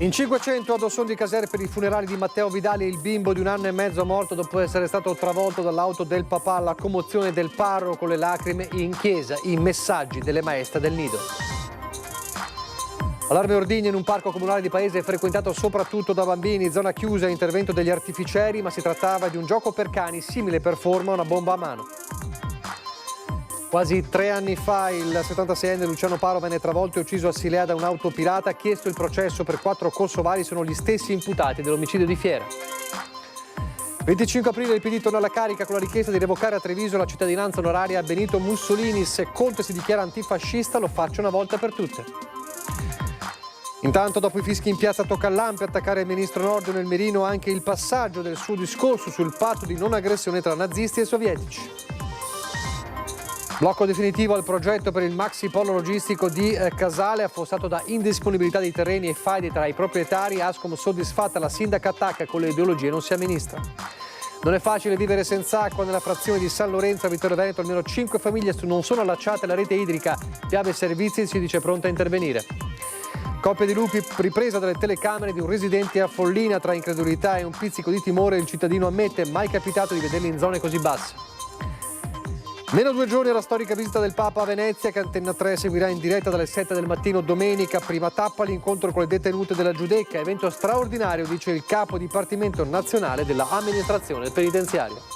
In 500 ad Osson di Caser per i funerali di Matteo Vidali, il bimbo di 1 anno e mezzo morto dopo essere stato travolto dall'auto del papà. La commozione del parroco, le lacrime in chiesa, i messaggi delle maestre del nido. Allarme ordigno in un parco comunale di paese frequentato soprattutto da bambini, zona chiusa, intervento degli artificieri, ma si trattava di un gioco per cani simile per forma a una bomba a mano. Quasi 3 anni fa il 76enne Luciano Paro venne travolto e ucciso a Silea da un'auto pirata. Chiesto il processo per 4 kosovari, sono gli stessi imputati dell'omicidio di Fiera. 25 aprile il PD torna alla carica con la richiesta di revocare a Treviso la cittadinanza onoraria a Benito Mussolini. Se Conte si dichiara antifascista, lo faccia una volta per tutte. Intanto, dopo i fischi in piazza tocca all'ANPI attaccare il ministro Nordio nel mirino anche il passaggio del suo discorso sul patto di non aggressione tra nazisti e sovietici. Blocco definitivo al progetto per il maxi polo logistico di Casale, affossato da indisponibilità di terreni e faide tra i proprietari. Ascom soddisfatta, la sindaca attacca, con le ideologie non si amministra. Non è facile vivere senza acqua nella frazione di San Lorenzo a Vittorio Veneto, almeno 5 famiglie non sono allacciate alla rete idrica. Piave Servizi si dice pronta a intervenire. Coppia di lupi, ripresa dalle telecamere di un residente a Follina. Tra incredulità e un pizzico di timore il cittadino ammette: mai capitato di vederli in zone così basse. Meno 2 giorni alla storica visita del Papa a Venezia, che Antenna 3 seguirà in diretta dalle 7 del mattino domenica. Prima tappa l'incontro con le detenute della Giudecca, evento straordinario, dice il capo dipartimento nazionale dell'amministrazione penitenziaria.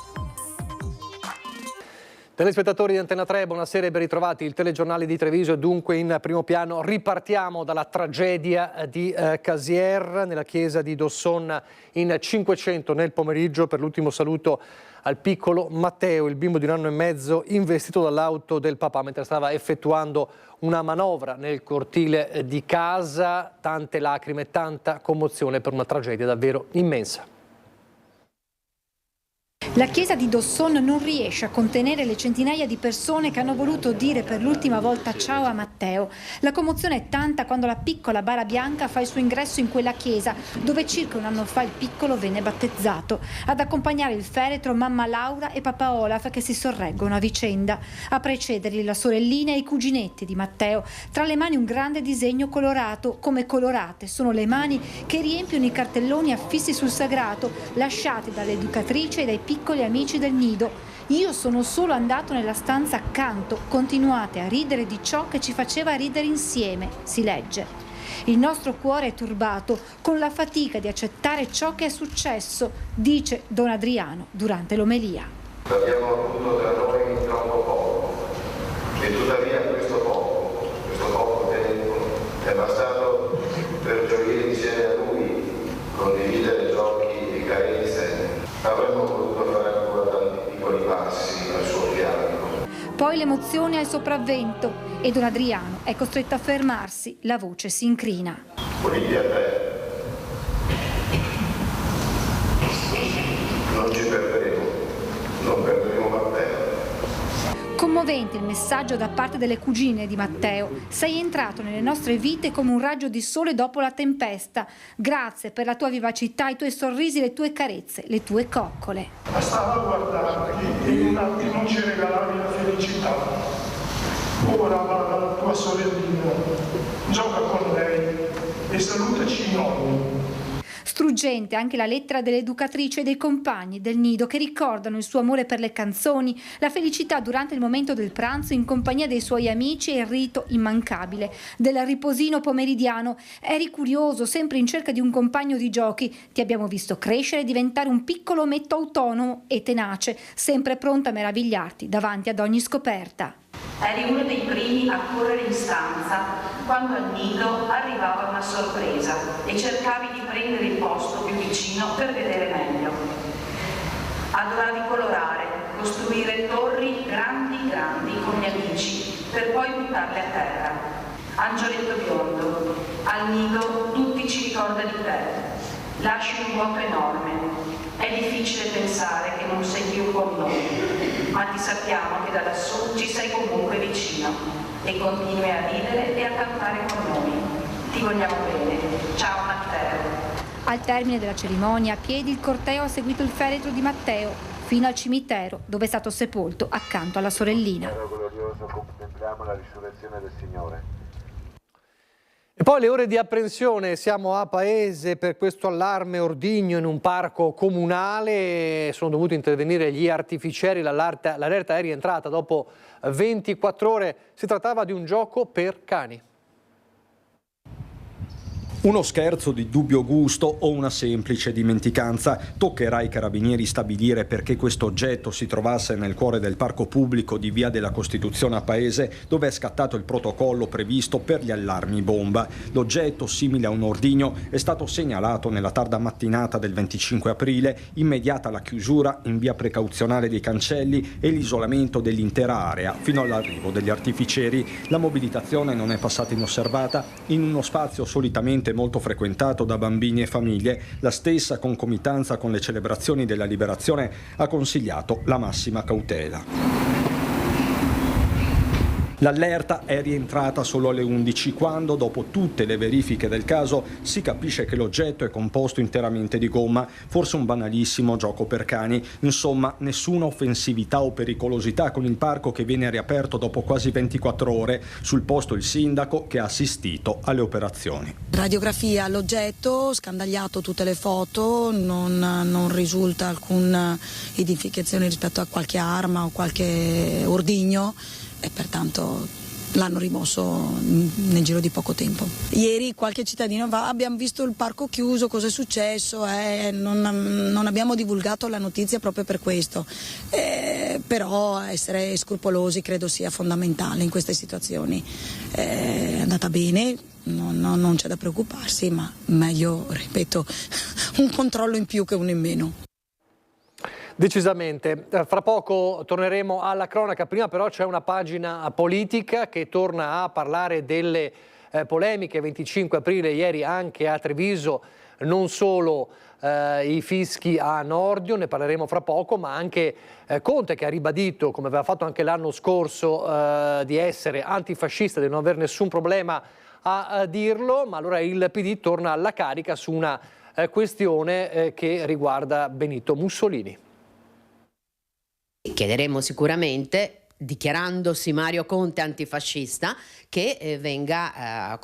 Telespettatori di Antenna 3, buonasera e ben ritrovati. Il telegiornale di Treviso è dunque in primo piano. Ripartiamo dalla tragedia di Casier, nella chiesa di Dosson in 500 nel pomeriggio, per l'ultimo saluto al piccolo Matteo, il bimbo di 1 anno e mezzo investito dall'auto del papà mentre stava effettuando una manovra nel cortile di casa. Tante lacrime, tanta commozione per una tragedia davvero immensa. La chiesa di Dosson non riesce a contenere le centinaia di persone che hanno voluto dire per l'ultima volta ciao a Matteo. La commozione è tanta quando la piccola bara bianca fa il suo ingresso in quella chiesa, dove circa 1 anno fa il piccolo venne battezzato. Ad accompagnare il feretro mamma Laura e papà Olaf, che si sorreggono a vicenda. A precederli la sorellina e i cuginetti di Matteo. Tra le mani un grande disegno colorato. Come colorate sono le mani che riempiono i cartelloni affissi sul sagrato, lasciati dall'educatrice e dai piccoli amici del nido. Io sono solo andato nella stanza accanto, continuate a ridere di ciò che ci faceva ridere insieme, si legge. Il nostro cuore è turbato con la fatica di accettare ciò che è successo, dice Don Adriano durante l'omelia. Abbiamo avuto da noi troppo poco e tuttavia questo poco tempo è bastato per gioire insieme a lui, condividere giochi e carenze. Avremmo voluto fare ancora tanti piccoli passi al suo fianco. Poi l'emozione ha il sopravvento e Don Adriano è costretto a fermarsi, la voce si incrina. Uniti a te, non ci perderemo, non perderemo Matteo. Commovente il messaggio da parte delle cugine di Matteo. Sei entrato nelle nostre vite come un raggio di sole dopo la tempesta. Grazie per la tua vivacità, i tuoi sorrisi, le tue carezze, le tue coccole. Stavo a guardarti e in un attimo ci regalavi la felicità. Ora va dalla tua sorellina, gioca con lei e salutaci noi. Struggente anche la lettera dell'educatrice e dei compagni del nido che ricordano il suo amore per le canzoni, la felicità durante il momento del pranzo in compagnia dei suoi amici e il rito immancabile del riposino pomeridiano. Eri curioso, sempre in cerca di un compagno di giochi. Ti abbiamo visto crescere e diventare un piccolo ometto autonomo e tenace, sempre pronto a meravigliarti davanti ad ogni scoperta. Eri uno dei primi a correre in stanza quando al nido arrivava una sorpresa e cercavi di prendere il posto più vicino per vedere meglio. Adoravi colorare, costruire torri grandi con gli amici per poi buttarle a terra. Angioletto biondo, al nido tutti ci ricorda di te. Lasci un vuoto enorme. È difficile pensare che non sei più con noi, ma ti sappiamo che da lassù ci sei comunque vicino e continui a ridere e a cantare con noi. Ti vogliamo bene. Ciao Matteo. Al termine della cerimonia, a piedi, il corteo ha seguito il feretro di Matteo fino al cimitero dove è stato sepolto accanto alla sorellina. Glorioso, contempliamo la risurrezione del Signore. E poi le ore di apprensione, siamo a Paese per questo allarme ordigno in un parco comunale, sono dovuti intervenire gli artificieri, l'allerta è rientrata dopo 24 ore, si trattava di un gioco per cani. Uno scherzo di dubbio gusto o una semplice dimenticanza? Toccherà ai carabinieri stabilire perché questo oggetto si trovasse nel cuore del parco pubblico di Via della Costituzione a Paese, dove è scattato il protocollo previsto per gli allarmi bomba. L'oggetto, simile a un ordigno, è stato segnalato nella tarda mattinata del 25 aprile, immediata la chiusura in via precauzionale dei cancelli e l'isolamento dell'intera area fino all'arrivo degli artificieri. La mobilitazione non è passata inosservata in uno spazio solitamente molto frequentato da bambini e famiglie. La stessa concomitanza con le celebrazioni della liberazione ha consigliato la massima cautela. L'allerta è rientrata solo alle 11 quando, dopo tutte le verifiche del caso, si capisce che l'oggetto è composto interamente di gomma, forse un banalissimo gioco per cani. Insomma, nessuna offensività o pericolosità con il parco che viene riaperto dopo quasi 24 ore. Sul posto il sindaco che ha assistito alle operazioni. Radiografia all'oggetto, scandagliato tutte le foto, non risulta alcuna identificazione rispetto a qualche arma o qualche ordigno e pertanto l'hanno rimosso nel giro di poco tempo. Ieri qualche cittadino va, abbiamo visto il parco chiuso, cosa è successo? Non abbiamo divulgato la notizia proprio per questo, però essere scrupolosi credo sia fondamentale in queste situazioni. È andata bene, non c'è da preoccuparsi, ma meglio, ripeto, un controllo in più che uno in meno. Decisamente. Fra poco torneremo alla cronaca, prima però c'è una pagina politica che torna a parlare delle polemiche. 25 aprile ieri anche a Treviso, non solo i fischi a Nordio, ne parleremo fra poco, ma anche Conte che ha ribadito, come aveva fatto anche l'anno scorso, di essere antifascista, di non aver nessun problema a dirlo, ma allora il PD torna alla carica su una questione che riguarda Benito Mussolini. Chiederemo sicuramente, dichiarandosi Mario Conte antifascista, che venga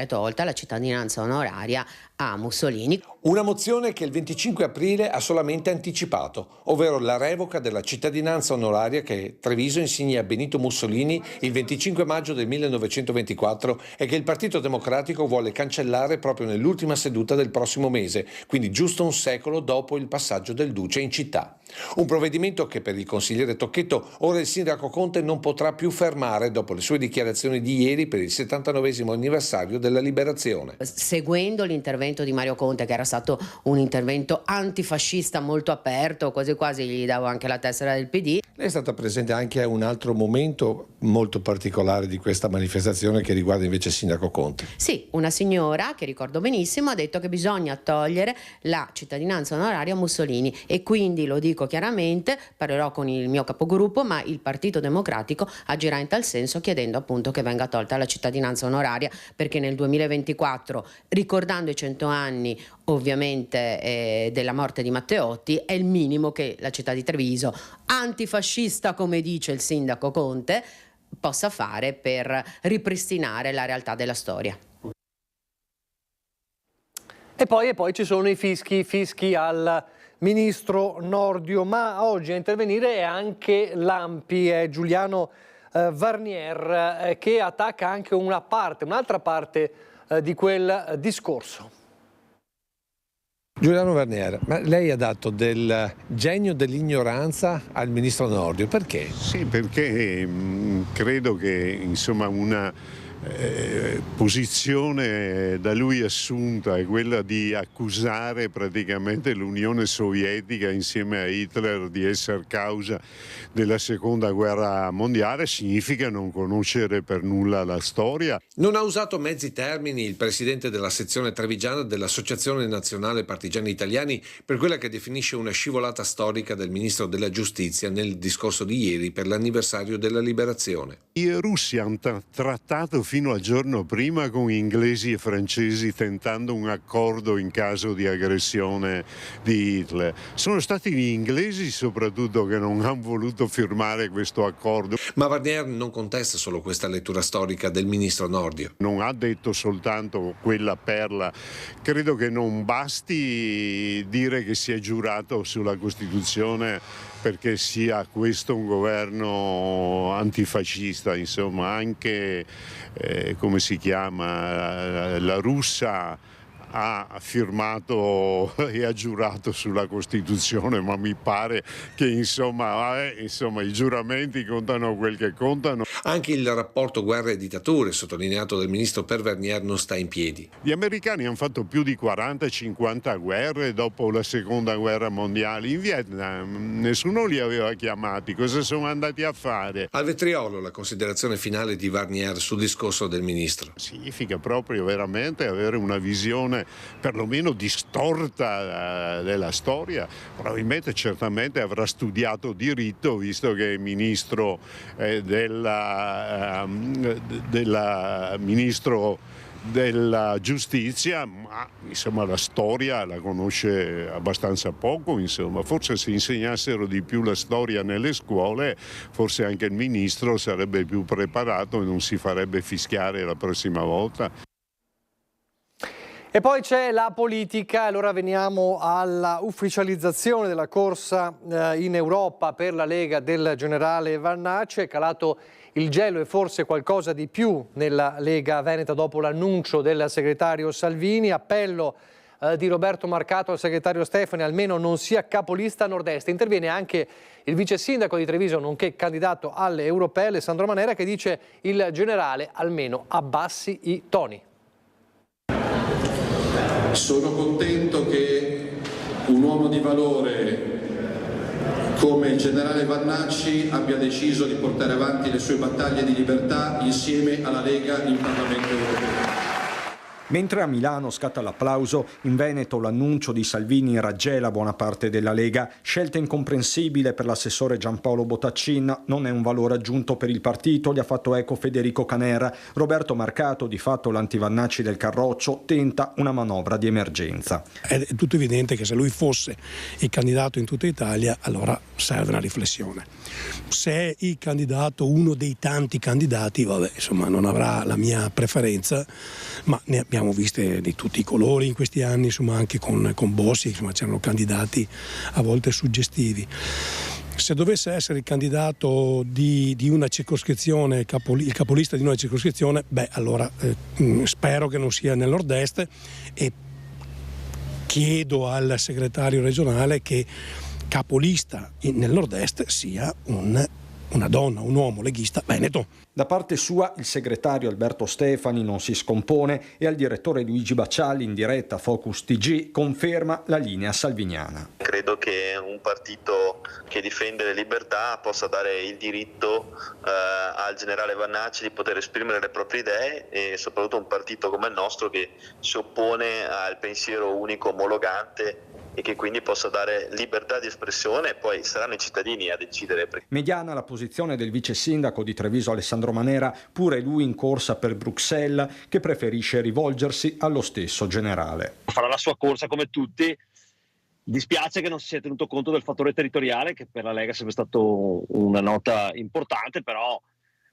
tolta la cittadinanza onoraria a Mussolini. Una mozione che il 25 aprile ha solamente anticipato, ovvero la revoca della cittadinanza onoraria che Treviso insegna a Benito Mussolini il 25 maggio del 1924 e che il Partito Democratico vuole cancellare proprio nell'ultima seduta del prossimo mese, quindi giusto un secolo dopo il passaggio del Duce in città. Un provvedimento che per il consigliere Tocchetto ora il sindaco Conte non potrà più fermare dopo le sue dichiarazioni di ieri per il 79esimo anniversario della liberazione. Seguendo l'intervento di Mario Conte, che era stato un intervento antifascista molto aperto, quasi quasi gli davo anche la tessera del PD. Lei è stata presente anche a un altro momento molto particolare di questa manifestazione che riguarda invece il sindaco Conte. Sì, una signora che ricordo benissimo ha detto che bisogna togliere la cittadinanza onoraria a Mussolini e quindi lo dico chiaramente, parlerò con il mio capogruppo, ma il Partito Democratico agirà in tal senso chiedendo appunto che venga tolta la cittadinanza onoraria, perché nel 2024, ricordando i 100 anni ovviamente della morte di Matteotti, è il minimo che la città di Treviso, antifascista come dice il sindaco Conte, possa fare per ripristinare la realtà della storia. E poi ci sono i fischi al ministro Nordio, ma oggi a intervenire è anche l'ANPI, è Giuliano Varnier, che attacca anche un'altra parte di quel discorso. Giuliano Varnier, ma lei ha dato del genio dell'ignoranza al ministro Nordio, perché? Sì, perché credo che una posizione da lui assunta è quella di accusare praticamente l'Unione Sovietica insieme a Hitler di essere causa della seconda guerra mondiale, significa non conoscere per nulla la storia. Non ha usato mezzi termini il presidente della sezione trevigiana dell'Associazione Nazionale Partigiani Italiani per quella che definisce una scivolata storica del ministro della Giustizia nel discorso di ieri per l'anniversario della liberazione. I russi hanno trattato fino al giorno prima con inglesi e francesi tentando un accordo in caso di aggressione di Hitler. Sono stati gli inglesi soprattutto che non hanno voluto firmare questo accordo. Ma Warner non contesta solo questa lettura storica del ministro Nordio. Non ha detto soltanto quella perla. Credo che non basti dire che si è giurato sulla Costituzione perché sia questo un governo antifascista, insomma anche come si chiama, la Russia ha firmato e ha giurato sulla Costituzione, ma mi pare che insomma i giuramenti contano quel che contano. Anche il rapporto guerra e dittature, sottolineato dal ministro Pervernier, non sta in piedi. Gli americani hanno fatto più di 40-50 guerre dopo la seconda guerra mondiale. In Vietnam nessuno li aveva chiamati, cosa sono andati a fare? Al vetriolo la considerazione finale di Warner sul discorso del ministro. Significa proprio veramente avere una visione perlomeno distorta della storia. Probabilmente certamente avrà studiato diritto, visto che è ministro ministro della giustizia, ma insomma la storia la conosce abbastanza poco, insomma. Forse se insegnassero di più la storia nelle scuole, forse anche il ministro sarebbe più preparato e non si farebbe fischiare la prossima volta. E poi c'è la politica, allora veniamo alla ufficializzazione della corsa in Europa per la Lega del generale Vannacci. È calato il gelo e forse qualcosa di più nella Lega Veneta dopo l'annuncio del segretario Salvini. Appello di Roberto Marcato al segretario Stefani, almeno non sia capolista a nord-est. Interviene anche il vice sindaco di Treviso, nonché candidato alle europee, Alessandro Manera, che dice il generale almeno abbassi i toni. Sono contento che un uomo di valore come il generale Vannacci abbia deciso di portare avanti le sue battaglie di libertà insieme alla Lega in Parlamento europeo. Mentre a Milano scatta l'applauso, in Veneto l'annuncio di Salvini raggela buona parte della Lega. Scelta incomprensibile per l'assessore Giampaolo Botaccin, non è un valore aggiunto per il partito, gli ha fatto eco Federico Canera. Roberto Marcato, di fatto l'antivannacci del Carroccio, tenta una manovra di emergenza. È tutto evidente che se lui fosse il candidato in tutta Italia, allora serve una riflessione. Se è il candidato, uno dei tanti candidati, vabbè, insomma, non avrà la mia preferenza, ma ne abbiamo viste di tutti i colori in questi anni, insomma, anche con Bossi, insomma, c'erano candidati a volte suggestivi. Se dovesse essere il candidato di una circoscrizione, il capolista di una circoscrizione, allora spero che non sia nel nord-est e chiedo al segretario regionale che capolista nel nord-est sia una donna, un uomo leghista veneto. Da parte sua il segretario Alberto Stefani non si scompone e al direttore Luigi Bacciali in diretta Focus TG conferma la linea salviniana. Credo che un partito che difende le libertà possa dare il diritto al generale Vannacci di poter esprimere le proprie idee e soprattutto un partito come il nostro che si oppone al pensiero unico omologante e che quindi possa dare libertà di espressione, e poi saranno i cittadini a decidere. Mediana la posizione del vice sindaco di Treviso Alessandro Manera, pure lui in corsa per Bruxelles, che preferisce rivolgersi allo stesso generale. Farà la sua corsa come tutti. Dispiace che non si sia tenuto conto del fattore territoriale, che per la Lega è sempre stato una nota importante, però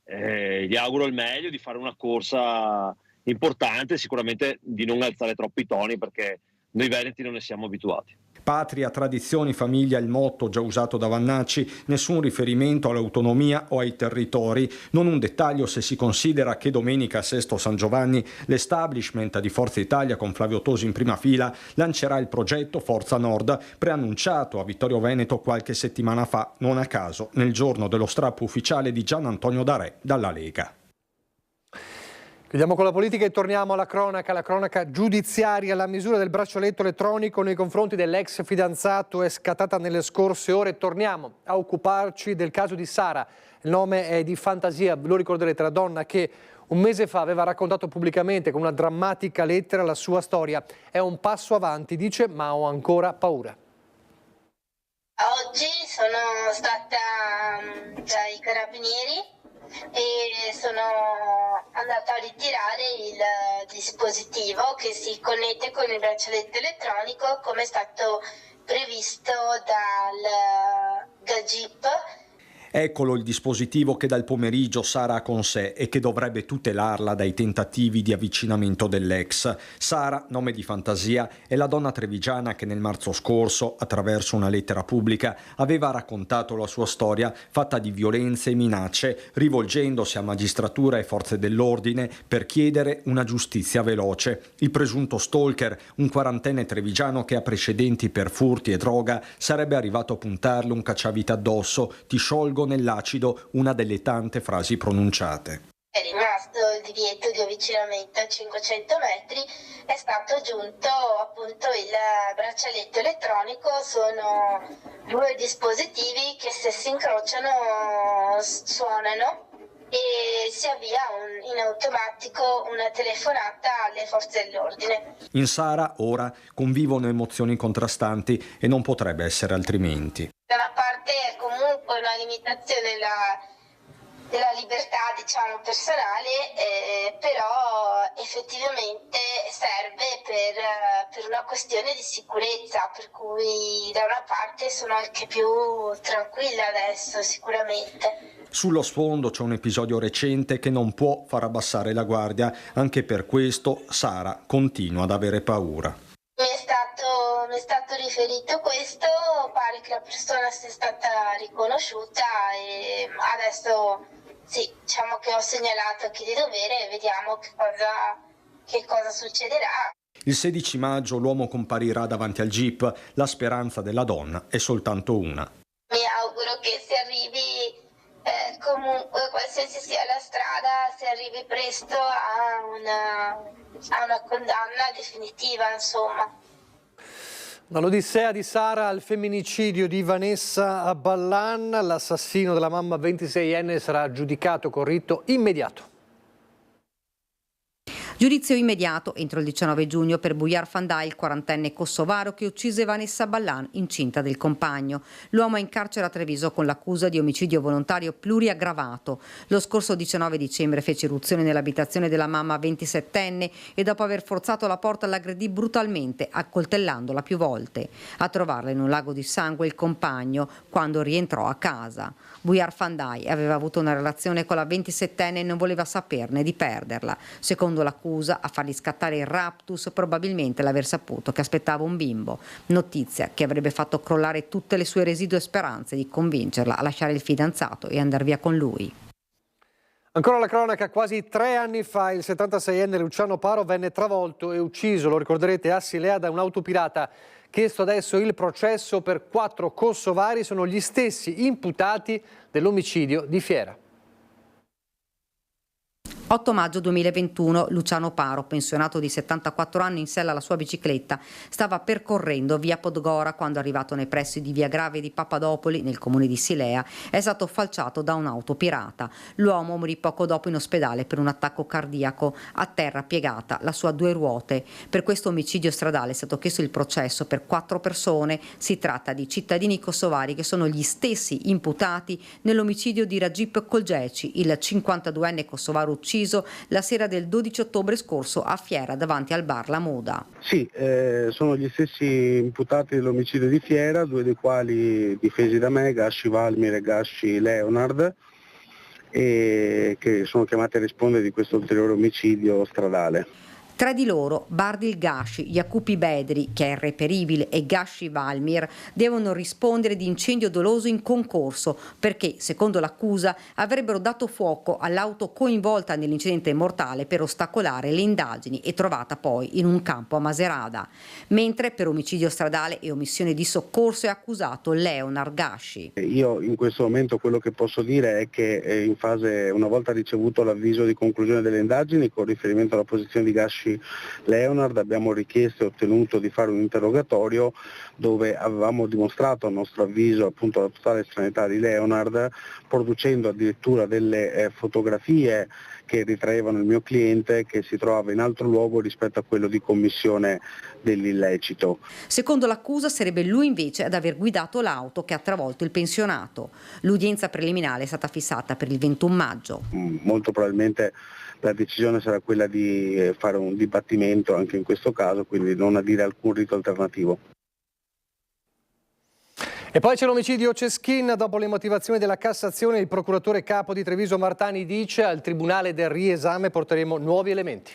gli auguro il meglio, di fare una corsa importante, sicuramente di non alzare troppo i toni, perché noi veneti non ne siamo abituati. Patria, tradizioni, famiglia, il motto già usato da Vannacci, nessun riferimento all'autonomia o ai territori, non un dettaglio se si considera che domenica a Sesto San Giovanni l'establishment di Forza Italia con Flavio Tosi in prima fila lancerà il progetto Forza Nord, preannunciato a Vittorio Veneto qualche settimana fa, non a caso nel giorno dello strappo ufficiale di Gian Antonio D'Arè dalla Lega. Chiudiamo con la politica e torniamo alla cronaca giudiziaria. La misura del braccialetto elettronico nei confronti dell'ex fidanzato è scattata nelle scorse ore. Torniamo a occuparci del caso di Sara. Il nome è di fantasia, lo ricorderete, la donna che un mese fa aveva raccontato pubblicamente con una drammatica lettera la sua storia. È un passo avanti, dice, ma ho ancora paura. Oggi sono stata dai carabinieri e sono andata a ritirare il dispositivo che si connette con il braccialetto elettronico come è stato previsto dal GIP. Eccolo il dispositivo che dal pomeriggio Sara ha con sé e che dovrebbe tutelarla dai tentativi di avvicinamento dell'ex. Sara, nome di fantasia, è la donna trevigiana che nel marzo scorso, attraverso una lettera pubblica, aveva raccontato la sua storia fatta di violenze e minacce, rivolgendosi a magistratura e forze dell'ordine per chiedere una giustizia veloce. Il presunto stalker, un quarantenne trevigiano che ha precedenti per furti e droga, sarebbe arrivato a puntarle un cacciavite addosso: ti sciolgo nell'acido, una delle tante frasi pronunciate. È rimasto il divieto di avvicinamento a 500 metri, è stato aggiunto appunto il braccialetto elettronico. Sono due dispositivi che se si incrociano suonano e si avvia in automatico una telefonata alle forze dell'ordine. In Sara ora convivono emozioni contrastanti e non potrebbe essere altrimenti. Da una parte è comunque una limitazione della libertà, diciamo, personale, però effettivamente serve per una questione di sicurezza, per cui da una parte sono anche più tranquilla adesso sicuramente. Sullo sfondo c'è un episodio recente che non può far abbassare la guardia, anche per questo Sara continua ad avere paura. Mi è stato riferito questo, pare che la persona sia stata riconosciuta e adesso sì, diciamo che ho segnalato a chi di dovere e vediamo che cosa succederà. Il 16 maggio l'uomo comparirà davanti al GIP, la speranza della donna è soltanto una. Mi auguro che si arrivi comunque, qualsiasi sia la strada, si arrivi presto a una condanna definitiva, insomma. Dall'odissea di Sara al femminicidio di Vanessa Ballan, l'assassino della mamma 26enne sarà giudicato con rito immediato. Giudizio immediato entro il 19 giugno per Bujar Fandaj, il quarantenne kosovaro che uccise Vanessa Ballan, incinta del compagno. L'uomo è in carcere a Treviso con l'accusa di omicidio volontario pluriaggravato. Lo scorso 19 dicembre fece irruzione nell'abitazione della mamma 27enne e dopo aver forzato la porta l'aggredì brutalmente, accoltellandola più volte. A trovarla in un lago di sangue il compagno quando rientrò a casa. Bujar Fandaj aveva avuto una relazione con la 27enne e non voleva saperne di perderla. Secondo l'accusa, a fargli scattare il raptus, probabilmente l'aver saputo che aspettava un bimbo, notizia che avrebbe fatto crollare tutte le sue residue speranze di convincerla a lasciare il fidanzato e andare via con lui. Ancora la cronaca, quasi 3 anni fa il 76enne Luciano Paro venne travolto e ucciso, lo ricorderete, a Silea da un'auto pirata. Chiesto adesso il processo per 4 kosovari, sono gli stessi imputati dell'omicidio di Fiera. 8 maggio 2021, Luciano Paro, pensionato di 74 anni in sella alla sua bicicletta, stava percorrendo via Podgora quando, arrivato nei pressi di via Grave di Papadopoli, nel comune di Silea, è stato falciato da un'auto pirata. L'uomo morì poco dopo in ospedale per un attacco cardiaco, a terra piegata la sua 2 ruote. Per questo omicidio stradale è stato chiesto il processo per 4 persone. Si tratta di cittadini kosovari che sono gli stessi imputati nell'omicidio di Rajip Kolgeci, il 52enne kosovaro ucciso la sera del 12 ottobre scorso a Fiera davanti al bar La Moda. Sì, sono gli stessi imputati dell'omicidio di Fiera, 2 dei quali difesi da me, Gasci Valmir e Gasci Leonard, e che sono chiamati a rispondere di questo ulteriore omicidio stradale. 3 di loro, Bardil Gashi, Jacupi Bedri, che è irreperibile, e Gasci Valmir, devono rispondere di incendio doloso in concorso perché, secondo l'accusa, avrebbero dato fuoco all'auto coinvolta nell'incidente mortale per ostacolare le indagini e trovata poi in un campo a Maserada. Mentre per omicidio stradale e omissione di soccorso è accusato Leonard Gasci. Io in questo momento quello che posso dire è che una volta ricevuto l'avviso di conclusione delle indagini con riferimento alla posizione di Gasci Vannacci Leonard abbiamo richiesto e ottenuto di fare un interrogatorio dove avevamo dimostrato a nostro avviso appunto la totale estraneità di Leonard, producendo addirittura delle fotografie che ritraevano il mio cliente che si trovava in altro luogo rispetto a quello di commissione dell'illecito. Secondo l'accusa sarebbe lui invece ad aver guidato l'auto che ha travolto il pensionato. L'udienza preliminare è stata fissata per il 21 maggio. Molto probabilmente la decisione sarà quella di fare un dibattimento anche in questo caso, quindi non adire alcun rito alternativo. E poi c'è l'omicidio Ceschin. Dopo le motivazioni della Cassazione, il procuratore capo di Treviso Martani dice: al Tribunale del riesame porteremo nuovi elementi.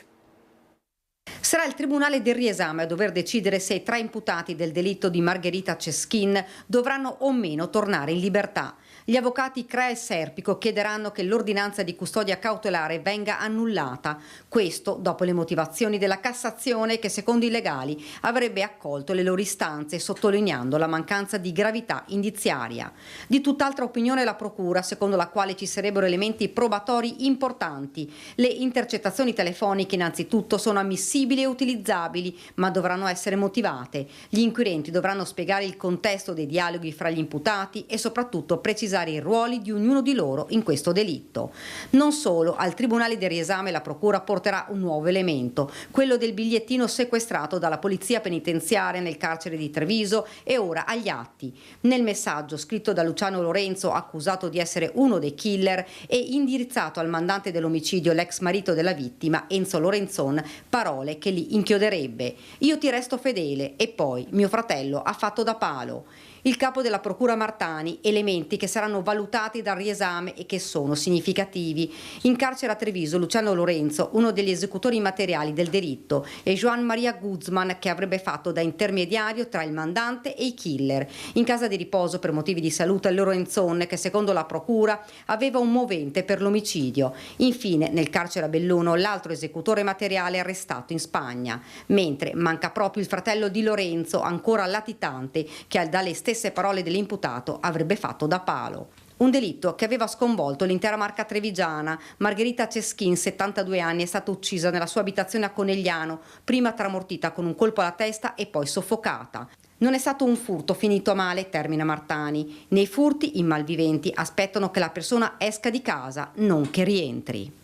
Sarà il Tribunale del riesame a dover decidere se i 3 imputati del delitto di Margherita Ceschin dovranno o meno tornare in libertà. Gli avvocati Crea e Serpico chiederanno che l'ordinanza di custodia cautelare venga annullata. Questo dopo le motivazioni della Cassazione che, secondo i legali, avrebbe accolto le loro istanze sottolineando la mancanza di gravità indiziaria. Di tutt'altra opinione la Procura, secondo la quale ci sarebbero elementi probatori importanti. Le intercettazioni telefoniche innanzitutto sono ammissibili e utilizzabili, ma dovranno essere motivate. Gli inquirenti dovranno spiegare il contesto dei dialoghi fra gli imputati e soprattutto precisare i ruoli di ognuno di loro in questo delitto. Non solo, al Tribunale del riesame la Procura porterà un nuovo elemento, quello del bigliettino sequestrato dalla Polizia Penitenziaria nel carcere di Treviso e ora agli atti. Nel messaggio scritto da Luciano Lorenzo, accusato di essere uno dei killer, e indirizzato al mandante dell'omicidio, l'ex marito della vittima, Enzo Lorenzon, parole che li inchioderebbe. Io ti resto fedele e poi mio fratello ha fatto da palo. Il capo della Procura Martani, elementi che saranno valutati dal riesame e che sono significativi. In carcere a Treviso Luciano Lorenzo, uno degli esecutori materiali del delitto, e Joan Maria Guzman, che avrebbe fatto da intermediario tra il mandante e i killer. In casa di riposo per motivi di salute Lorenzon, che secondo la Procura aveva un movente per l'omicidio. Infine nel carcere a Belluno l'altro esecutore materiale arrestato in Spagna, mentre manca proprio il fratello di Lorenzo, ancora latitante, che dalle stesse parole dell'imputato avrebbe fatto da palo. Un delitto che aveva sconvolto l'intera Marca trevigiana. Margherita Ceschin, 72 anni, è stata uccisa nella sua abitazione a Conegliano, prima tramortita con un colpo alla testa e poi soffocata. Non è stato un furto finito male, termina Martani. Nei furti i malviventi aspettano che la persona esca di casa, non che rientri.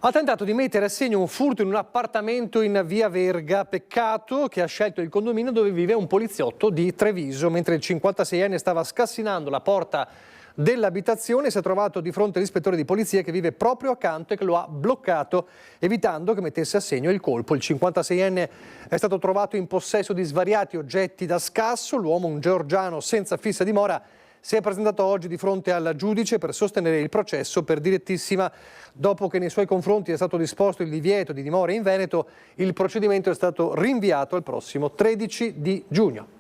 Ha tentato di mettere a segno un furto in un appartamento in via Verga. Peccato che ha scelto il condominio dove vive un poliziotto di Treviso. Mentre il 56enne stava scassinando la porta dell'abitazione, si è trovato di fronte all'ispettore di polizia che vive proprio accanto e che lo ha bloccato, evitando che mettesse a segno il colpo. Il 56enne è stato trovato in possesso di svariati oggetti da scasso. L'uomo, un georgiano senza fissa dimora, si è presentato oggi di fronte al giudice per sostenere il processo per direttissima. Dopo che nei suoi confronti è stato disposto il divieto di dimora in Veneto, il procedimento è stato rinviato al prossimo 13 di giugno.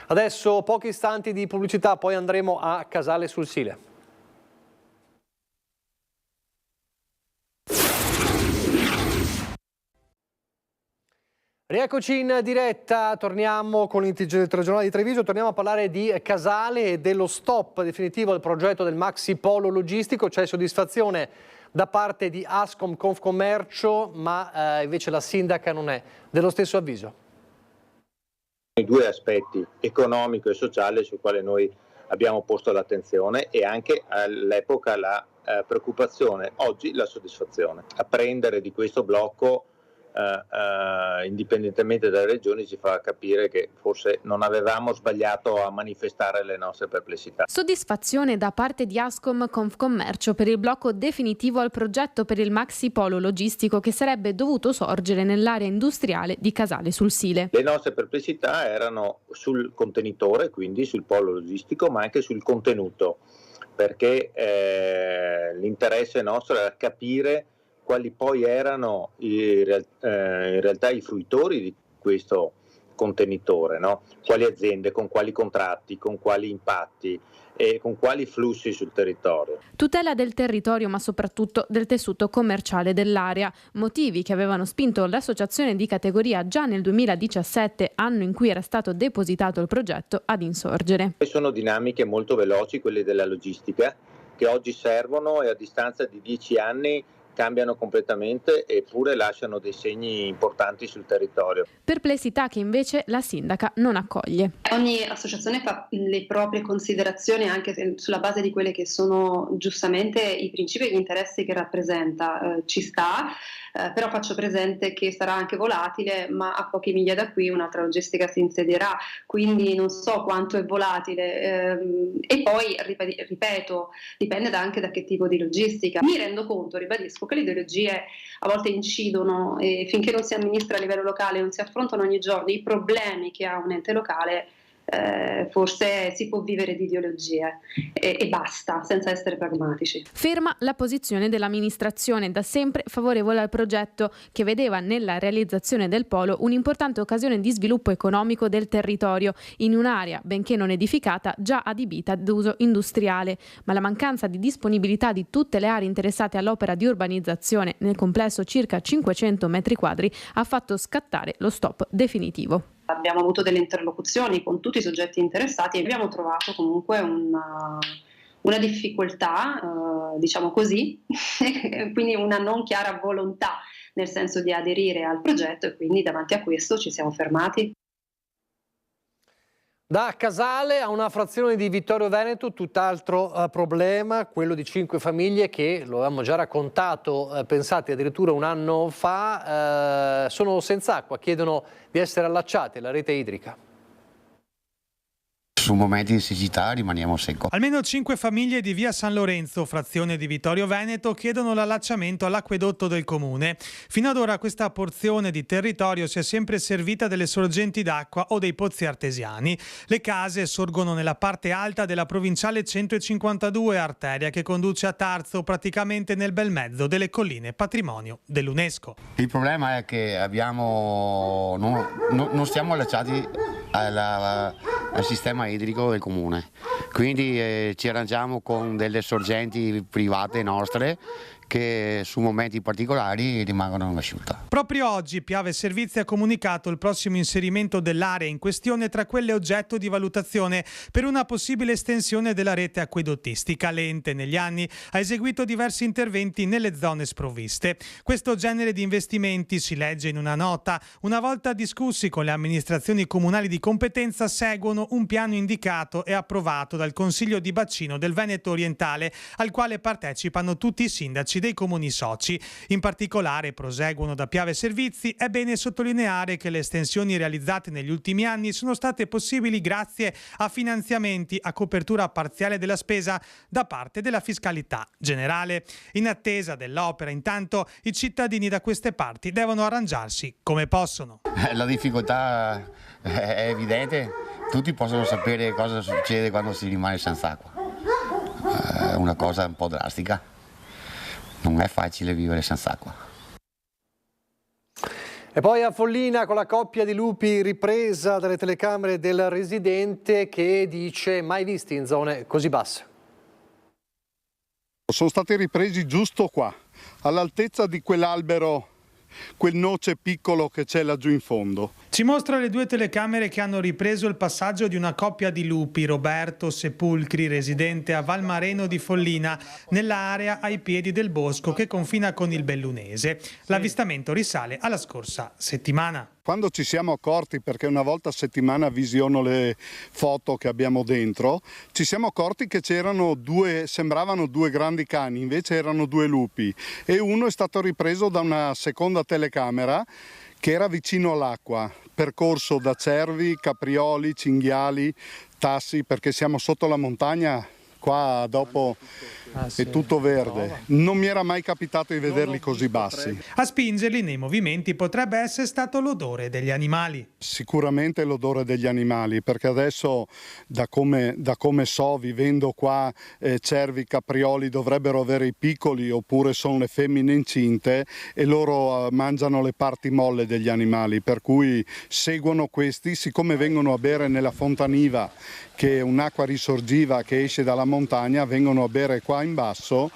Adesso pochi istanti di pubblicità, poi andremo a Casale sul Sile. Rieccoci in diretta, torniamo con il telegiornale di Treviso, torniamo a parlare di Casale e dello stop definitivo al progetto del maxi polo logistico. C'è soddisfazione da parte di Ascom Confcommercio, ma invece la sindaca non è dello stesso avviso. I due aspetti, economico e sociale, sui quali noi abbiamo posto l'attenzione, e anche all'epoca la preoccupazione, oggi la soddisfazione. Apprendere di questo blocco indipendentemente dalle regioni ci fa capire che forse non avevamo sbagliato a manifestare le nostre perplessità. Soddisfazione da parte di Ascom Confcommercio per il blocco definitivo al progetto per il maxi polo logistico che sarebbe dovuto sorgere nell'area industriale di Casale sul Sile. Le nostre perplessità erano sul contenitore, quindi sul polo logistico, ma anche sul contenuto, perché l'interesse nostro era capire quali poi erano in realtà i fruitori di questo contenitore, no? Quali aziende, con quali contratti, con quali impatti e con quali flussi sul territorio. Tutela del territorio, ma soprattutto del tessuto commerciale dell'area, motivi che avevano spinto l'associazione di categoria già nel 2017, anno in cui era stato depositato il progetto, ad insorgere. Sono dinamiche molto veloci quelle della logistica, che oggi servono, e a distanza di 10 anni cambiano completamente eppure lasciano dei segni importanti sul territorio. Perplessità che invece la sindaca non accoglie. Ogni associazione fa le proprie considerazioni anche sulla base di quelle che sono giustamente i principi e gli interessi che rappresenta. Ci sta, però faccio presente che sarà anche volatile, ma a poche miglia da qui un'altra logistica si insedierà, quindi non so quanto è volatile e poi ripeto, dipende anche da che tipo di logistica. Mi rendo conto, ribadisco, che le ideologie a volte incidono e finché non si amministra a livello locale, non si affrontano ogni giorno i problemi che ha un ente locale, forse si può vivere di ideologie e basta, senza essere pragmatici. Ferma la posizione dell'amministrazione, da sempre favorevole al progetto, che vedeva nella realizzazione del polo un'importante occasione di sviluppo economico del territorio, in un'area, benché non edificata, già adibita ad uso industriale. Ma la mancanza di disponibilità di tutte le aree interessate all'opera di urbanizzazione, nel complesso circa 500 metri quadri, ha fatto scattare lo stop definitivo. Abbiamo avuto delle interlocuzioni con tutti i soggetti interessati e abbiamo trovato comunque una difficoltà, diciamo così, quindi una non chiara volontà nel senso di aderire al progetto e quindi davanti a questo ci siamo fermati. Da Casale a una frazione di Vittorio Veneto, tutt'altro problema, quello di 5 famiglie che, lo avevamo già raccontato, pensate addirittura un anno fa, sono senza acqua, chiedono di essere allacciate alla rete idrica. Su momenti di siccità rimaniamo secco. Almeno 5 famiglie di via San Lorenzo, frazione di Vittorio Veneto, chiedono l'allacciamento all'acquedotto del comune. Fino ad ora questa porzione di territorio si è sempre servita delle sorgenti d'acqua o dei pozzi artesiani. Le case sorgono nella parte alta della provinciale 152, arteria che conduce a Tarzo, praticamente nel bel mezzo delle colline patrimonio dell'UNESCO. Il problema è che non stiamo allacciati al sistema idrico del comune, quindi ci arrangiamo con delle sorgenti private nostre che su momenti particolari rimangono asciutte. Proprio oggi Piave Servizi ha comunicato il prossimo inserimento dell'area in questione tra quelle oggetto di valutazione per una possibile estensione della rete acquedottistica. L'ente negli anni ha eseguito diversi interventi nelle zone sprovviste. Questo genere di investimenti, si legge in una nota, una volta discussi con le amministrazioni comunali di competenza, seguono un piano indicato e approvato dal Consiglio di Bacino del Veneto Orientale, al quale partecipano tutti i sindaci dei comuni soci. In particolare, proseguono da Piave Servizi, è bene sottolineare che le estensioni realizzate negli ultimi anni sono state possibili grazie a finanziamenti a copertura parziale della spesa da parte della fiscalità generale. In attesa dell'opera, intanto, i cittadini da queste parti devono arrangiarsi come possono. La difficoltà è evidente, tutti possono sapere cosa succede quando si rimane senza acqua. È una cosa un po' drastica. Non è facile vivere senza acqua. E poi a Follina con la coppia di lupi ripresa dalle telecamere del residente che dice mai visti in zone così basse. Sono stati ripresi giusto qua, all'altezza di quell'albero, quel noce piccolo che c'è laggiù in fondo. Ci mostra le 2 telecamere che hanno ripreso il passaggio di una coppia di lupi, Roberto Sepulcri, residente a Valmareno di Follina, nell'area ai piedi del bosco che confina con il Bellunese. L'avvistamento risale alla scorsa settimana. Quando ci siamo accorti, perché una volta a settimana visiono le foto che abbiamo dentro, ci siamo accorti che sembravano 2 grandi cani, invece erano 2 lupi e uno è stato ripreso da una seconda telecamera che era vicino all'acqua, percorso da cervi, caprioli, cinghiali, tassi, perché siamo sotto la montagna, qua dopo è tutto verde. Non mi era mai capitato di vederli così bassi. A spingerli nei movimenti potrebbe essere stato l'odore degli animali. Sicuramente l'odore degli animali, perché adesso da come so, vivendo qua, cervi, caprioli dovrebbero avere i piccoli oppure sono le femmine incinte e loro mangiano le parti molle degli animali, per cui seguono questi, siccome vengono a bere nella Fontaniva, che è un'acqua risorgiva che esce dalla montagna, vengono a bere qua in basso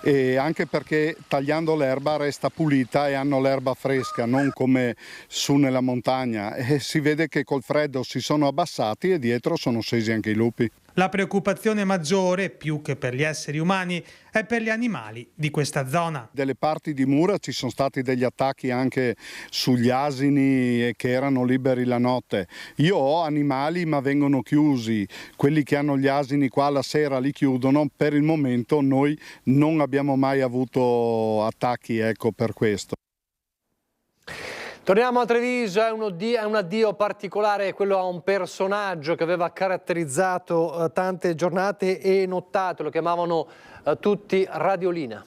e anche perché tagliando l'erba resta pulita e hanno l'erba fresca, non come su nella montagna, e si vede che col freddo si sono abbassati e dietro sono scesi anche i lupi. La preoccupazione maggiore, più che per gli esseri umani, è per gli animali di questa zona. Delle parti di Mura ci sono stati degli attacchi anche sugli asini che erano liberi la notte. Io ho animali ma vengono chiusi, quelli che hanno gli asini qua la sera li chiudono, per il momento noi non abbiamo mai avuto attacchi, ecco, per questo. Torniamo a Treviso, è un addio particolare, quello a un personaggio che aveva caratterizzato tante giornate e nottate, lo chiamavano tutti Radiolina.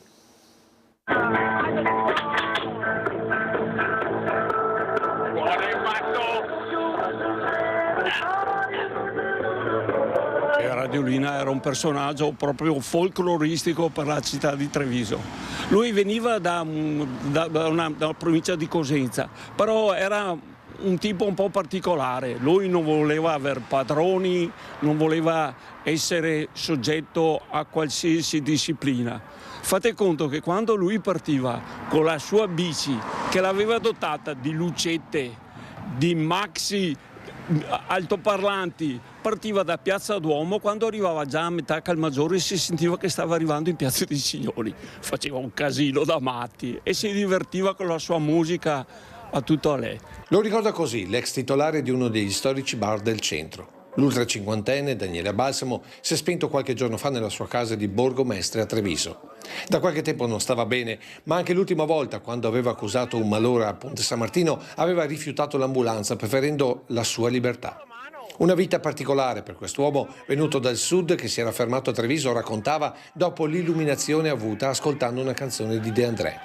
Radiolina era un personaggio proprio folcloristico per la città di Treviso. Lui veniva da una provincia di Cosenza, però era un tipo un po' particolare. Lui non voleva avere padroni, non voleva essere soggetto a qualsiasi disciplina. Fate conto che quando lui partiva con la sua bici, che l'aveva dotata di lucette, di maxi altoparlanti, partiva da Piazza Duomo, quando arrivava già a metà Calmaggiore si sentiva che stava arrivando in Piazza dei Signori. Faceva un casino da matti e si divertiva con la sua musica a tutto a lei. Lo ricorda così l'ex titolare di uno degli storici bar del centro. L'ultra cinquantenne Daniele Balsamo si è spento qualche giorno fa nella sua casa di Borgomestre a Treviso. Da qualche tempo non stava bene, ma anche l'ultima volta, quando aveva accusato un malore a Ponte San Martino, aveva rifiutato l'ambulanza preferendo la sua libertà. Una vita particolare per quest'uomo venuto dal sud, che si era fermato a Treviso, raccontava dopo l'illuminazione avuta ascoltando una canzone di De André.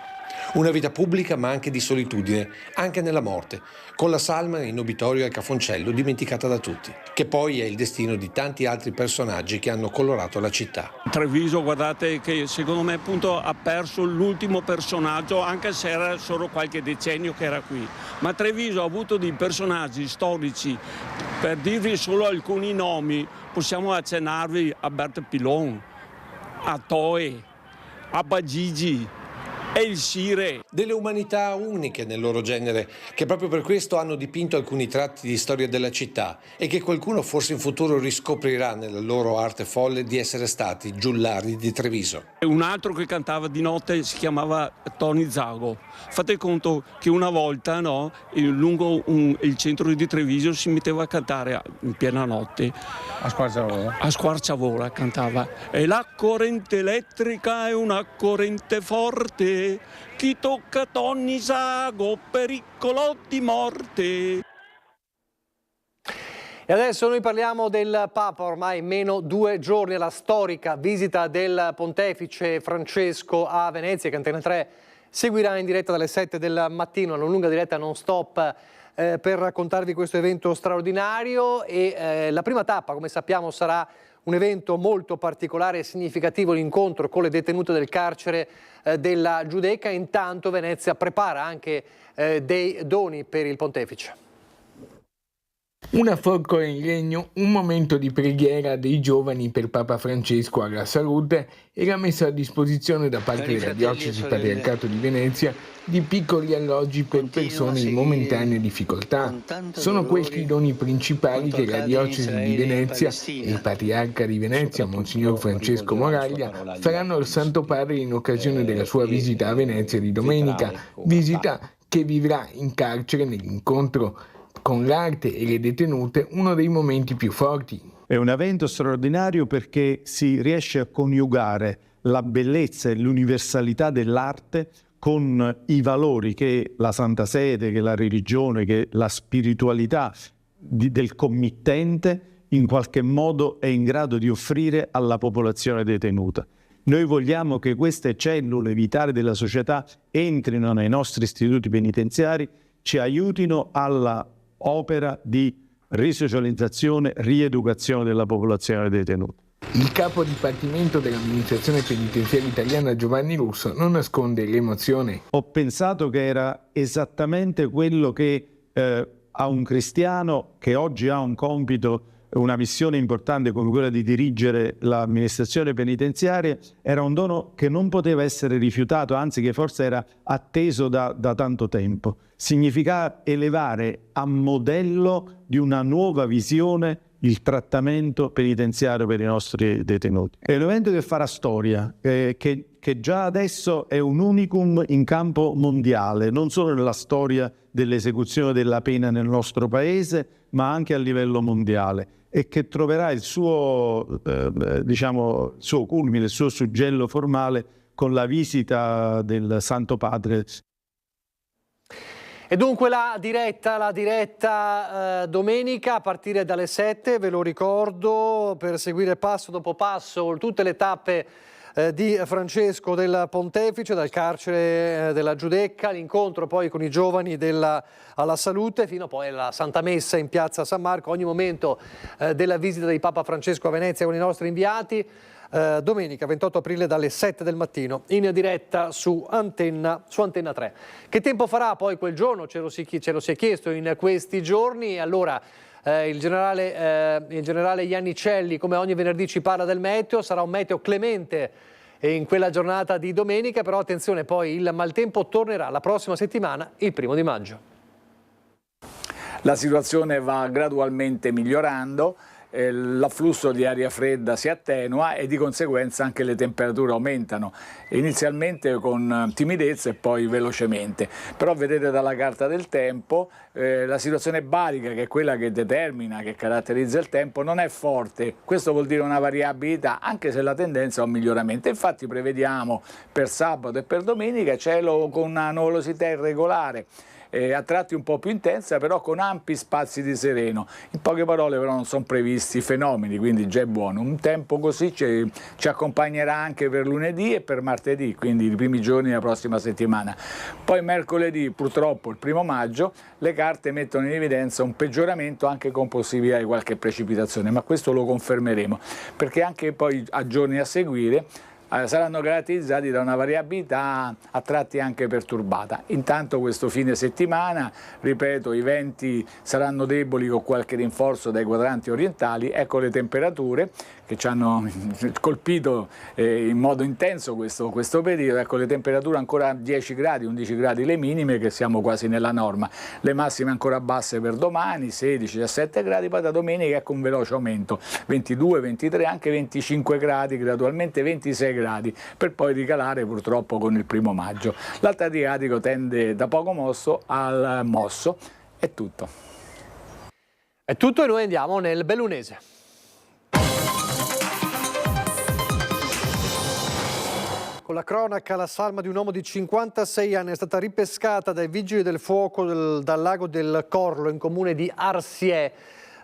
Una vita pubblica ma anche di solitudine, anche nella morte, con la salma in obitorio al Cafoncello dimenticata da tutti, che poi è il destino di tanti altri personaggi che hanno colorato la città. Treviso, guardate che secondo me appunto ha perso l'ultimo personaggio, anche se era solo qualche decennio che era qui, ma Treviso ha avuto dei personaggi storici. Per dirvi solo alcuni nomi, possiamo accennarvi a Bert Pilon, a Toe, a Bagigi e il Sire. Delle umanità uniche nel loro genere, che proprio per questo hanno dipinto alcuni tratti di storia della città e che qualcuno forse in futuro riscoprirà nella loro arte folle di essere stati giullari di Treviso. Un altro che cantava di notte si chiamava Tony Zago. Fate conto che una volta, no, lungo il centro di Treviso si metteva a cantare in piena notte. A squarciavola? A squarciavola cantava. E la corrente elettrica è una corrente forte. Chi tocca Tony Zago, pericolo di morte. E adesso noi parliamo del Papa, ormai meno 2 giorni alla storica visita del Pontefice Francesco a Venezia, che Antena 3 seguirà in diretta dalle 7 del mattino, una lunga diretta non stop per raccontarvi questo evento straordinario. E la prima tappa, come sappiamo, sarà un evento molto particolare e significativo, l'incontro con le detenute del carcere della Giudecca. Intanto Venezia prepara anche dei doni per il Pontefice. Una forcola in legno, un momento di preghiera dei giovani per Papa Francesco alla salute e la messa a disposizione da parte della Diocesi Patriarcato di Venezia di piccoli alloggi per persone in momentanea difficoltà. Sono questi i doni principali che la Diocesi di Venezia e il Patriarca di Venezia, Monsignor Francesco Moraglia, faranno al Santo Padre in occasione della sua visita a Venezia di domenica, visita che vivrà in carcere nell'incontro con l'arte e le detenute, uno dei momenti più forti. È un evento straordinario perché si riesce a coniugare la bellezza e l'universalità dell'arte con i valori che la Santa Sede, che la religione, che la spiritualità del committente in qualche modo è in grado di offrire alla popolazione detenuta. Noi vogliamo che queste cellule vitali della società entrino nei nostri istituti penitenziari, ci aiutino alla opera di risocializzazione, rieducazione della popolazione detenuta. Il capo dipartimento dell'amministrazione penitenziaria italiana Giovanni Russo non nasconde l'emozione. Ho pensato che era esattamente quello che a un cristiano che oggi ha un compito una missione importante come quella di dirigere l'amministrazione penitenziaria era un dono che non poteva essere rifiutato, anzi che forse era atteso da tanto tempo. Significava elevare a modello di una nuova visione il trattamento penitenziario per i nostri detenuti. È un evento che farà storia, che già adesso è un unicum in campo mondiale, non solo nella storia dell'esecuzione della pena nel nostro paese, ma anche a livello mondiale, e che troverà il suo, suo culmine, il suo suggello formale con la visita del Santo Padre. E dunque la diretta domenica a partire dalle 7, ve lo ricordo, per seguire passo dopo passo tutte le tappe di Francesco del Pontefice, dal carcere della Giudecca, l'incontro poi con i giovani alla Salute, fino poi alla Santa Messa in piazza San Marco, ogni momento della visita di Papa Francesco a Venezia con i nostri inviati. Domenica 28 aprile dalle 7 del mattino in diretta su Antenna 3. Che tempo farà poi quel giorno? Ce lo si è chiesto in questi giorni. Allora il generale Iannicelli, come ogni venerdì, ci parla del meteo. Sarà un meteo clemente in quella giornata di domenica, però attenzione, poi il maltempo tornerà la prossima settimana, il 1° maggio. La situazione va gradualmente migliorando. L'afflusso di aria fredda si attenua e di conseguenza anche le temperature aumentano, inizialmente con timidezza e poi velocemente. Però vedete dalla carta del tempo la situazione barica, che è quella che determina, che caratterizza il tempo, non è forte. Questo vuol dire una variabilità, anche se la tendenza è un miglioramento. Infatti prevediamo per sabato e per domenica cielo con una nuvolosità irregolare, a tratti un po' più intensa, però con ampi spazi di sereno. In poche parole però non sono previsti fenomeni, quindi già è buono. Un tempo così ci accompagnerà anche per lunedì e per martedì, quindi i primi giorni della prossima settimana. Poi mercoledì, purtroppo il 1° maggio, le carte mettono in evidenza un peggioramento anche con possibilità di qualche precipitazione, ma questo lo confermeremo, perché anche poi a giorni a seguire saranno caratterizzati da una variabilità a tratti anche perturbata. Intanto questo fine settimana, ripeto, i venti saranno deboli con qualche rinforzo dai quadranti orientali. Ecco le temperature che ci hanno colpito in modo intenso questo periodo. Ecco le temperature ancora 10 gradi, 11 gradi le minime, che siamo quasi nella norma. Le massime ancora basse per domani, 16, 17 gradi, poi da domenica ecco un veloce aumento, 22, 23, anche 25 gradi, gradualmente 26 gradi, per poi ricalare purtroppo con il 1° maggio. L'alto Adriatico tende da poco mosso al mosso. È tutto. È tutto e noi andiamo nel Bellunese. Con la cronaca, la salma di un uomo di 56 anni è stata ripescata dai vigili del fuoco dal lago del Corlo, in comune di Arsiè.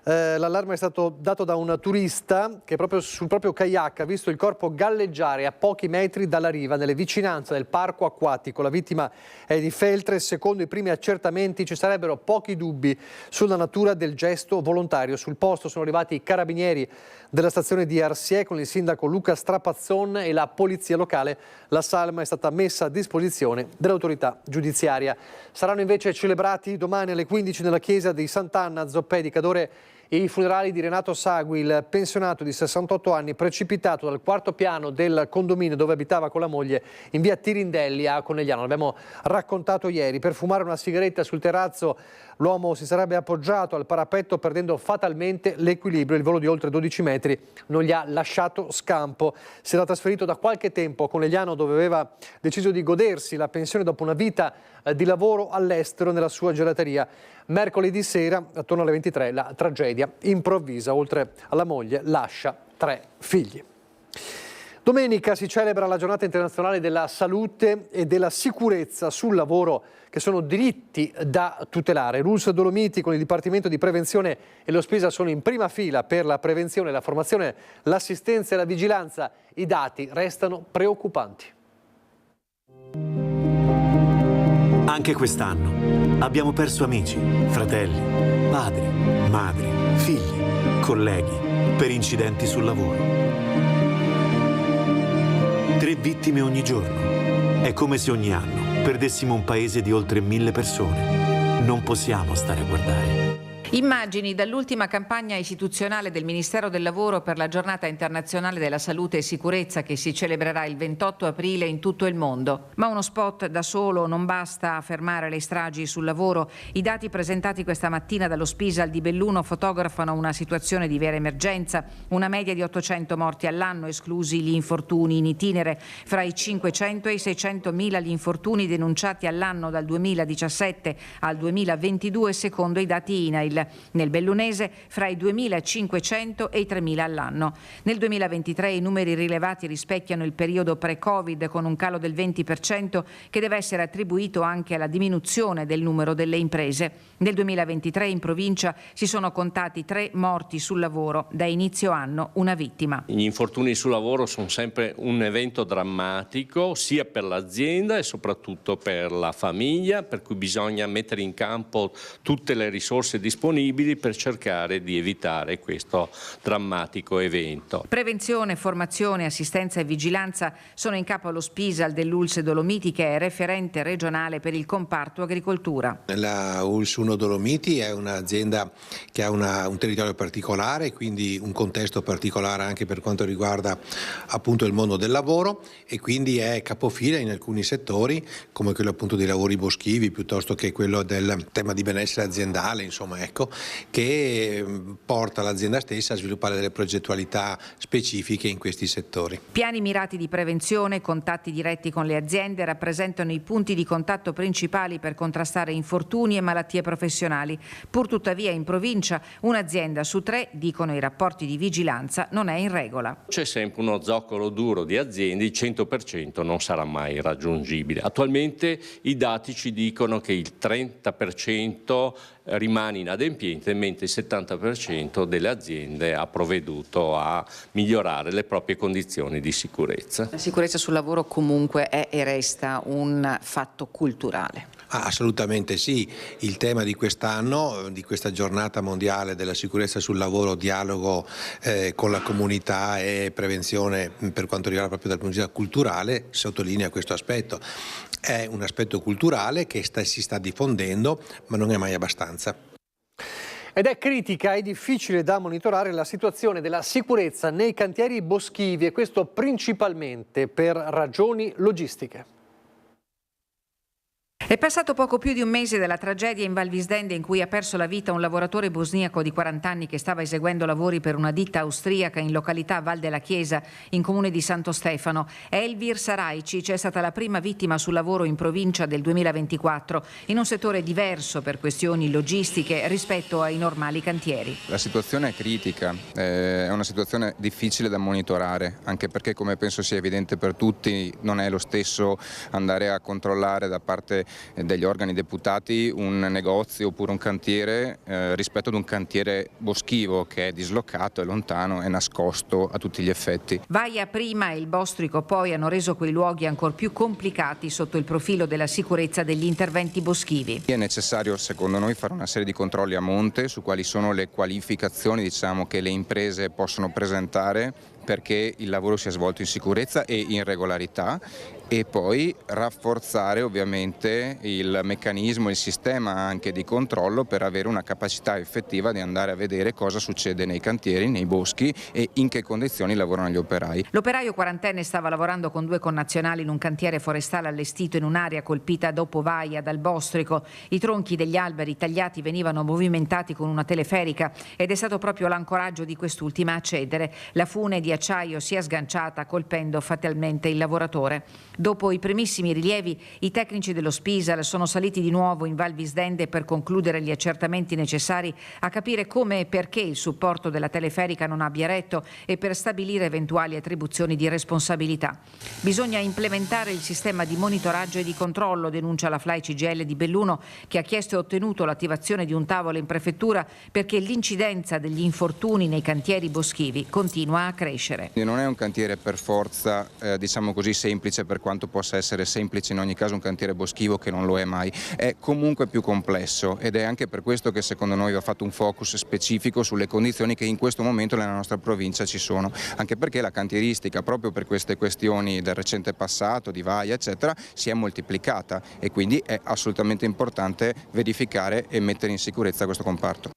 L'allarme è stato dato da un turista che proprio sul proprio kayak ha visto il corpo galleggiare a pochi metri dalla riva, nelle vicinanze del parco acquatico. La vittima è di Feltre. Secondo i primi accertamenti ci sarebbero pochi dubbi sulla natura del gesto volontario. Sul posto sono arrivati i carabinieri della stazione di Arsiè con il sindaco Luca Strapazzon e la polizia locale. La salma è stata messa a disposizione dell'autorità giudiziaria. Saranno invece celebrati domani alle 15 nella chiesa di Sant'Anna a Zoppè di Cadore i funerali di Renato Sagui, il pensionato di 68 anni precipitato dal 4º piano del condominio dove abitava con la moglie in via Tirindelli a Conegliano. L'abbiamo raccontato ieri. Per fumare una sigaretta sul terrazzo l'uomo si sarebbe appoggiato al parapetto perdendo fatalmente l'equilibrio. Il volo di oltre 12 metri non gli ha lasciato scampo. Si era trasferito da qualche tempo a Conegliano, dove aveva deciso di godersi la pensione dopo una vita di lavoro all'estero nella sua gelateria. Mercoledì sera, attorno alle 23, la tragedia improvvisa. Oltre alla moglie, lascia 3 figli. Domenica si celebra la giornata internazionale della salute e della sicurezza sul lavoro, che sono diritti da tutelare. RULS Dolomiti con il Dipartimento di Prevenzione e lo Spesa sono in prima fila per la prevenzione, la formazione, l'assistenza e la vigilanza. I dati restano preoccupanti. Anche quest'anno abbiamo perso amici, fratelli, padri, madri, figli, colleghi per incidenti sul lavoro. 3 vittime ogni giorno. È come se ogni anno perdessimo un paese di oltre 1000 persone. Non possiamo stare a guardare. Immagini dall'ultima campagna istituzionale del Ministero del Lavoro per la Giornata Internazionale della Salute e Sicurezza che si celebrerà il 28 aprile in tutto il mondo. Ma uno spot da solo non basta a fermare le stragi sul lavoro. I dati presentati questa mattina dallo Spisal di Belluno fotografano una situazione di vera emergenza. Una media di 800 morti all'anno, esclusi gli infortuni in itinere. Fra i 500 e i 600.000 gli infortuni denunciati all'anno dal 2017 al 2022 secondo i dati INAIL. Nel bellunese fra i 2.500 e i 3.000 all'anno. Nel 2023 i numeri rilevati rispecchiano il periodo pre-Covid con un calo del 20% che deve essere attribuito anche alla diminuzione del numero delle imprese. Nel 2023 in provincia si sono contati 3 morti sul lavoro, da inizio anno una vittima. Gli infortuni sul lavoro sono sempre un evento drammatico sia per l'azienda e soprattutto per la famiglia, per cui bisogna mettere in campo tutte le risorse disponibili per cercare di evitare questo drammatico evento. Prevenzione, formazione, assistenza e vigilanza sono in capo allo Spisal dell'Ulse Dolomiti, che è referente regionale per il comparto agricoltura. La ULS 1 Dolomiti è un'azienda che ha un territorio particolare, quindi un contesto particolare anche per quanto riguarda appunto il mondo del lavoro, e quindi è capofila in alcuni settori come quello appunto dei lavori boschivi piuttosto che quello del tema di benessere aziendale, insomma, ecco, che porta l'azienda stessa a sviluppare delle progettualità specifiche in questi settori. Piani mirati di prevenzione, contatti diretti con le aziende rappresentano i punti di contatto principali per contrastare infortuni e malattie professionali. Pur tuttavia in provincia un'azienda su 3, dicono i rapporti di vigilanza, non è in regola. C'è sempre uno zoccolo duro di aziende, il 100% non sarà mai raggiungibile. Attualmente i dati ci dicono che il 30% rimane inadempiente, mentre il 70% delle aziende ha provveduto a migliorare le proprie condizioni di sicurezza. La sicurezza sul lavoro comunque è e resta un fatto culturale. Assolutamente sì, il tema di quest'anno, di questa giornata mondiale della sicurezza sul lavoro, dialogo con la comunità e prevenzione per quanto riguarda proprio dal punto di vista culturale, sottolinea questo aspetto. È un aspetto culturale che si sta diffondendo, ma non è mai abbastanza. Ed è critica e difficile da monitorare la situazione della sicurezza nei cantieri boschivi, e questo principalmente per ragioni logistiche. È passato poco più di un mese dalla tragedia in Val Visdende in cui ha perso la vita un lavoratore bosniaco di 40 anni che stava eseguendo lavori per una ditta austriaca in località Val della Chiesa, in comune di Santo Stefano. Elvir Sarajcic è stata la prima vittima sul lavoro in provincia del 2024, in un settore diverso per questioni logistiche rispetto ai normali cantieri. La situazione è critica, è una situazione difficile da monitorare, anche perché, come penso sia evidente per tutti, non è lo stesso andare a controllare da parte degli organi deputati un negozio oppure un cantiere rispetto ad un cantiere boschivo che è dislocato, è lontano, è nascosto a tutti gli effetti. Vaia prima e il Bostrico poi hanno reso quei luoghi ancor più complicati sotto il profilo della sicurezza degli interventi boschivi. È necessario, secondo noi, fare una serie di controlli a monte su quali sono le qualificazioni, diciamo, che le imprese possono presentare perché il lavoro sia svolto in sicurezza e in regolarità, e poi rafforzare ovviamente il meccanismo, il sistema anche di controllo per avere una capacità effettiva di andare a vedere cosa succede nei cantieri, nei boschi e in che condizioni lavorano gli operai. L'operaio quarantenne stava lavorando con 2 connazionali in un cantiere forestale allestito in un'area colpita dopo Vaia dal Bostrico. I tronchi degli alberi tagliati venivano movimentati con una teleferica ed è stato proprio l'ancoraggio di quest'ultima a cedere. La fune di acciaio si è sganciata colpendo fatalmente il lavoratore. Dopo i primissimi rilievi, i tecnici dello Spisal sono saliti di nuovo in Val Visdende per concludere gli accertamenti necessari a capire come e perché il supporto della teleferica non abbia retto e per stabilire eventuali attribuzioni di responsabilità. Bisogna implementare il sistema di monitoraggio e di controllo, denuncia la FLAI CGIL di Belluno, che ha chiesto e ottenuto l'attivazione di un tavolo in prefettura perché l'incidenza degli infortuni nei cantieri boschivi continua a crescere. Non è un cantiere per forza, diciamo così, semplice, per quanto possa essere semplice in ogni caso un cantiere boschivo, che non lo è mai, è comunque più complesso, ed è anche per questo che secondo noi va fatto un focus specifico sulle condizioni che in questo momento nella nostra provincia ci sono, anche perché la cantieristica, proprio per queste questioni del recente passato, di Vaia eccetera, si è moltiplicata, e quindi è assolutamente importante verificare e mettere in sicurezza questo comparto.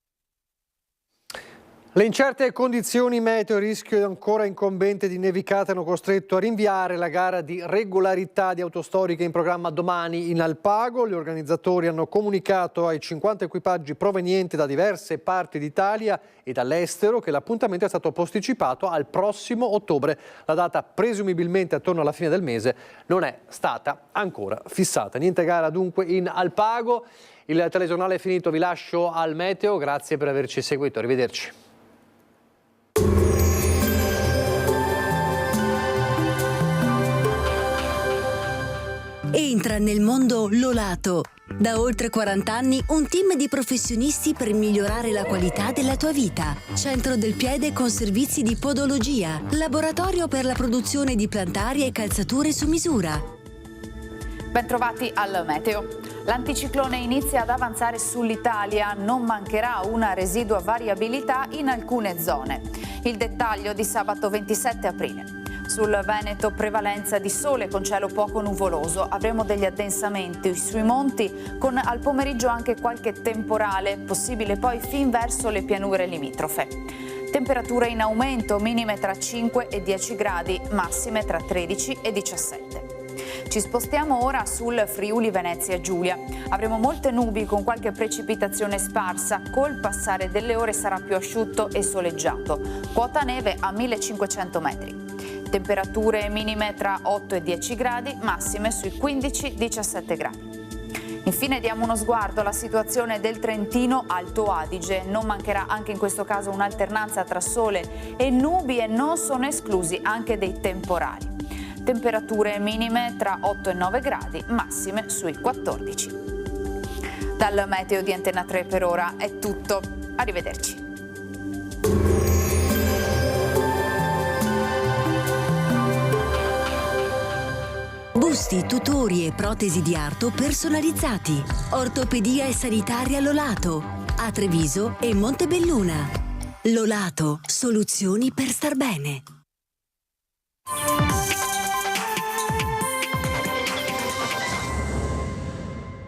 Le incerte condizioni meteo e il rischio ancora incombente di nevicate hanno costretto a rinviare la gara di regolarità di autostoriche in programma domani in Alpago. Gli organizzatori hanno comunicato ai 50 equipaggi provenienti da diverse parti d'Italia e dall'estero che l'appuntamento è stato posticipato al prossimo ottobre. La data, presumibilmente attorno alla fine del mese, non è stata ancora fissata. Niente gara dunque in Alpago. Il telegiornale è finito, vi lascio al meteo. Grazie per averci seguito, arrivederci. Entra nel mondo Lolato. Da oltre 40 anni un team di professionisti per migliorare la qualità della tua vita. Centro del piede con servizi di podologia. Laboratorio per la produzione di plantari e calzature su misura. Bentrovati al meteo. L'anticiclone inizia ad avanzare sull'Italia, non mancherà una residua variabilità in alcune zone. Il dettaglio di sabato 27 aprile. Sul Veneto prevalenza di sole con cielo poco nuvoloso, avremo degli addensamenti sui monti con al pomeriggio anche qualche temporale, possibile poi fin verso le pianure limitrofe. Temperature in aumento, minime tra 5 e 10 gradi, massime tra 13 e 17. Ci spostiamo ora sul Friuli Venezia Giulia. Avremo molte nubi con qualche precipitazione sparsa. Col passare delle ore sarà più asciutto e soleggiato. Quota neve a 1500 metri. Temperature minime tra 8 e 10 gradi, massime sui 15-17 gradi. Infine diamo uno sguardo alla situazione del Trentino Alto Adige. Non mancherà anche in questo caso un'alternanza tra sole e nubi e non sono esclusi anche dei temporali. Temperature minime tra 8 e 9 gradi, massime sui 14. Dal meteo di Antena 3 per ora è tutto. Arrivederci. Busti, tutori e protesi di arto personalizzati. Ortopedia e sanitaria Lolato. A Treviso e Montebelluna. Lolato, soluzioni per star bene.